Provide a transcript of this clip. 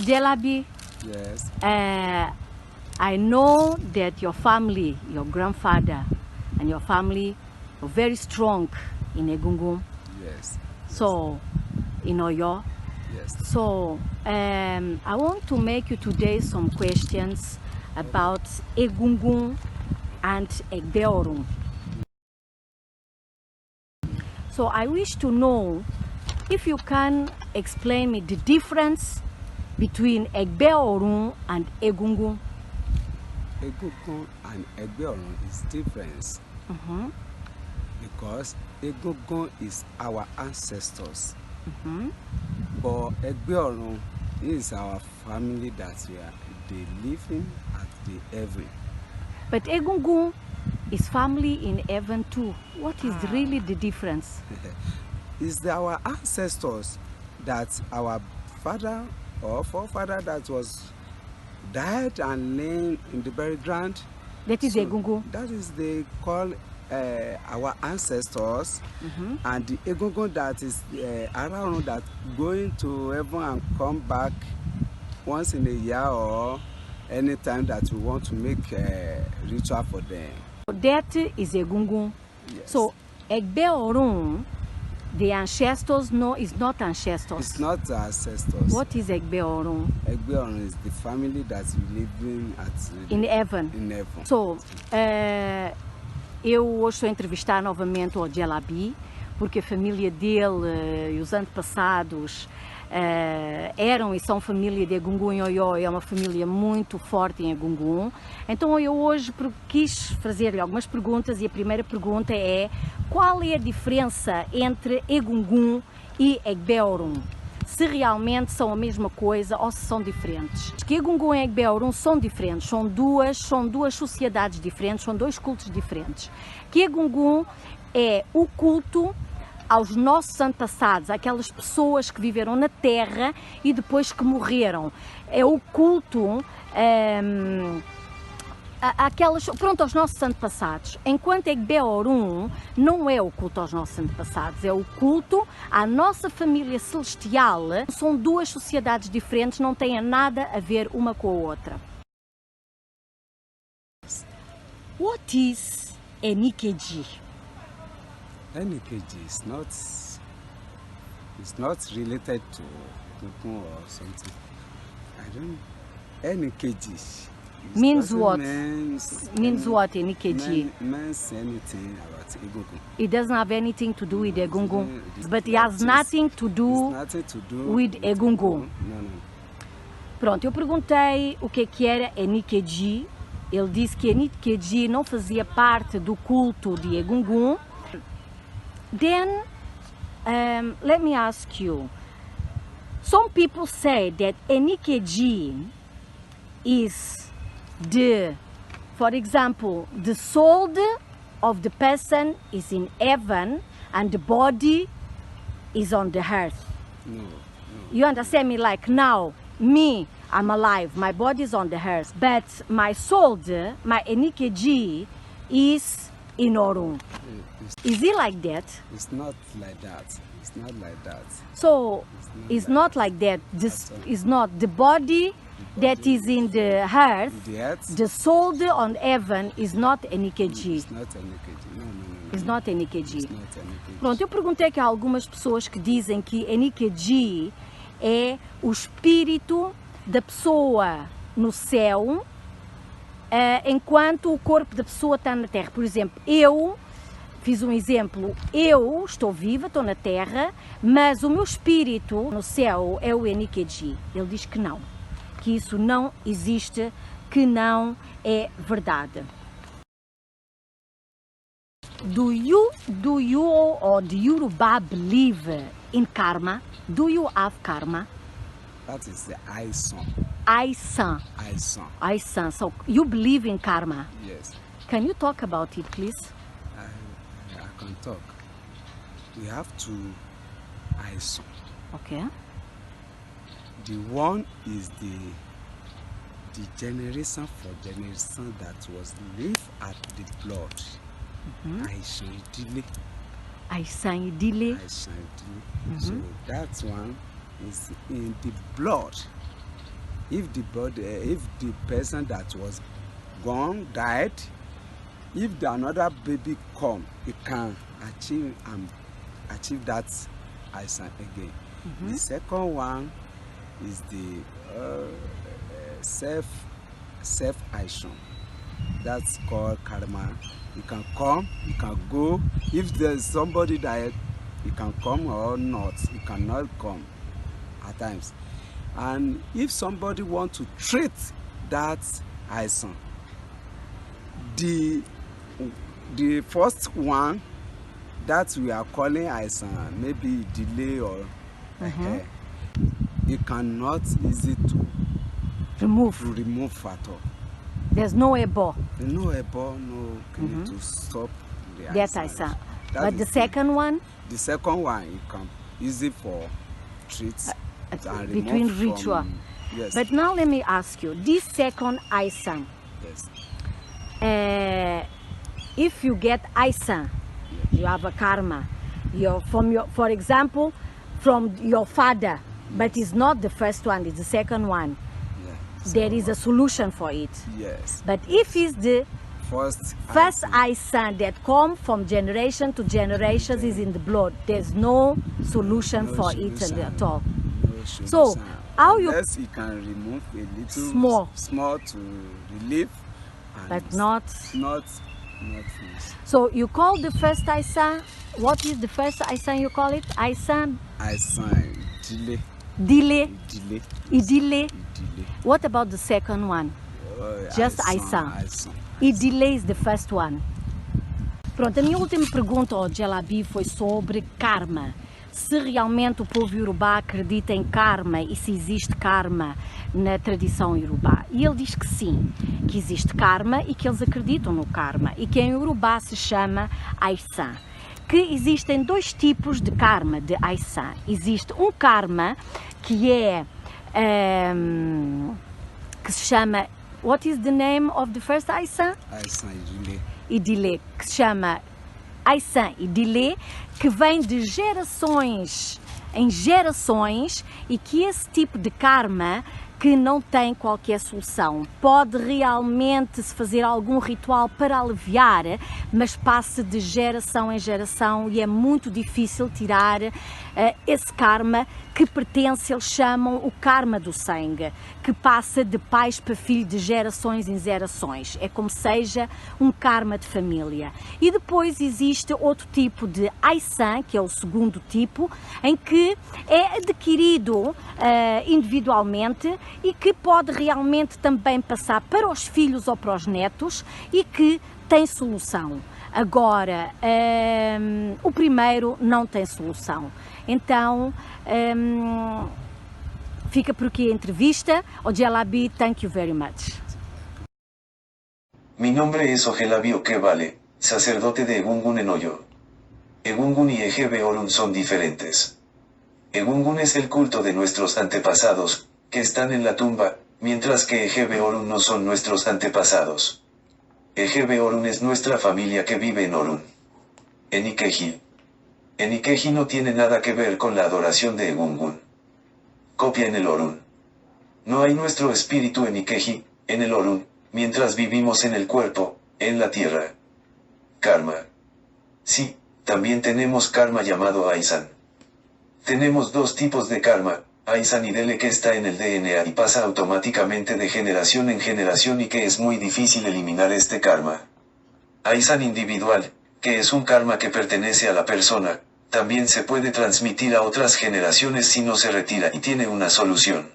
Ojelabi, Yes. I know that your family, your grandfather and your family are very strong in Egungun. Yes. So, in Oyo. Yes. So, I want to make you today some questions about Egungun and Egbe orun. So I wish to know if you can explain me the difference between Egbe orun and Egungun. Egungun and Egbe orun is different because Egungun is our ancestors, but Egbe orun is our family that they live in at the heaven. But Egungun is family in heaven too. What is really the difference? It's our ancestors that our father or forefather that was died and lain in the burial ground. That is Egungun. That is they call our ancestors, and the Egungun that is around that going to heaven and come back once in a year or any time that we want to make a ritual for them. That is Egungun. Yes. So Egbe orun, the ancestors, no, is not ancestors. It's not the ancestors. What is Egbe orun? Egbe orun is the family that we live In heaven. in heaven. So, eu hoje estou a entrevistar novamente o Ojelabi, porque a família dele e os antepassados eram e são família de Egungun e Oyo, é uma família muito forte em Egungun. Então eu hoje quis fazer-lhe algumas perguntas e a primeira pergunta é: qual é a diferença entre Egungun e Egbe orun? Se realmente são a mesma coisa ou se são diferentes. Que Egungun e Egbe orun são diferentes, são duas sociedades diferentes, são dois cultos diferentes. Que Egungun é o culto aos nossos antepassados, aquelas pessoas que viveram na terra e depois que morreram. É o culto aos nossos antepassados. Enquanto Egbe orun não é o culto aos nossos antepassados, é o culto à nossa família celestial. São duas sociedades diferentes, não têm nada a ver uma com a outra. What is Enikeji? Enikeji is not related to Egungun or something. I don't. Enikeji Means what? Means What, Enikeji? Means anything about Egungun. It doesn't have anything to do with Egungun, but it has nothing to do with Egungun. No. Pronto, eu perguntei o que era Enikeji. Ele disse que Enikeji não fazia parte do culto de Egungun. Then, let me ask you. Some people say that Enikeji is for example, the soul of the person is in heaven and the body is on the earth. No. You understand me? Like now, me, I'm alive, my body is on the earth, but my soul, my Enikeji, is in orun. Is it like that? It's not like that. It's not like that. So, it's not like that. This is not the body that is in the earth. The soul on heaven is not Enikeji. It's not Enikeji. No. It's not Enikeji. It's not Enikeji. Pronto, eu perguntei que há algumas pessoas que dizem que Enikeji é o espírito da pessoa no céu, enquanto o corpo da pessoa está na terra. Por exemplo, eu fiz um exemplo, eu estou viva, estou na terra, mas o meu espírito no céu é o Enikeji. Ele diz que não, que isso não existe, que não é verdade. Do you or the Yoruba believe in karma? Do you have karma? That is the Aisan. Aisan. Aisan. So you believe in karma? Yes. Can you talk about it, please? I can talk. We have two Aisan. Okay. The one is the generation for generation that was lived at the blood. Aisan Idile. Aisan Idile. So that one is in the blood if the body, if the person that was gone died, if another baby come, it can achieve that Aisan again. The second one is the self Aisan. That's called karma. You can come, you can go. If there's somebody died, you can come or not. You cannot come at times. And if somebody want to treat that Aisan, the first one that we are calling Aisan, maybe delay or you cannot easy to remove at all. There's no ebo. No ebo, no to stop the That Aisan. Aisan. But the second one? The second one, you can easy for treat and between remove ritual. from, yes. But now let me ask you, this second Aisan, Yes. if you get Aisan, you have a karma. For example, from your father, but it's not the first one, it's the second one. Yeah. There is a solution for it. Yes. But if it's the First Aisan that come from generation to generations is in the blood, there's no solution for it at all. No So, solution. how you... Unless you can remove a little small to relieve, and But not... not finish. So you call the first Aisan, what is the first Aisan you call it? Aisan? Aisan, delay. Delay? Delay. Idile? Delay. What about the second one? Just Aisan. Aisan. Idile is the first one. Pronto, a minha última pergunta ao Ojelabi foi sobre karma. Se realmente o povo Yorubá acredita em karma e se existe karma na tradição Yorubá. E ele diz que sim, que existe karma e que eles acreditam no karma e que em Yorubá se chama Aisan. Que existem dois tipos de karma de Aisan. Existe um karma que é que se chama... What is the name of the first Aisan? Aisan Idile. Idile, que se chama Aisan Idile, que vem de gerações em gerações e que esse tipo de karma que não tem qualquer solução. Pode realmente se fazer algum ritual para aliviar, mas passa de geração em geração e é muito difícil tirar esse karma que pertence, eles chamam o karma do sangue, que passa de pais para filho, de gerações em gerações. É como seja um karma de família. E depois existe outro tipo de Aisan, que é o segundo tipo, em que é adquirido individualmente e que pode realmente também passar para os filhos ou para os netos e que tem solução. Agora, o primeiro não tem solução. Então, fica por aqui a entrevista. Ojelabi, thank you very much. Mi nombre es Ojelabi Okewale, sacerdote de Egungun en Oyo. Egungun y Egbe Orun son diferentes. Egungun es el culto de nuestros antepasados, que están en la tumba, mientras que Egbe Orun no son nuestros antepasados. Egbe Orun es nuestra familia que vive en Orun. Enikeji. Enikeji no tiene nada que ver con la adoración de Egungun. Copia en el Orun. No hay nuestro espíritu Enikeji, en el Orun, mientras vivimos en el cuerpo, en la tierra. Karma. Sí, también tenemos karma llamado Aisan. Tenemos dos tipos de karma, Aisan y Dele, que está en el DNA y pasa automáticamente de generación en generación y que es muy difícil eliminar este karma. Aisan individual, que es un karma que pertenece a la persona, también se puede transmitir a otras generaciones si no se retira y tiene una solución.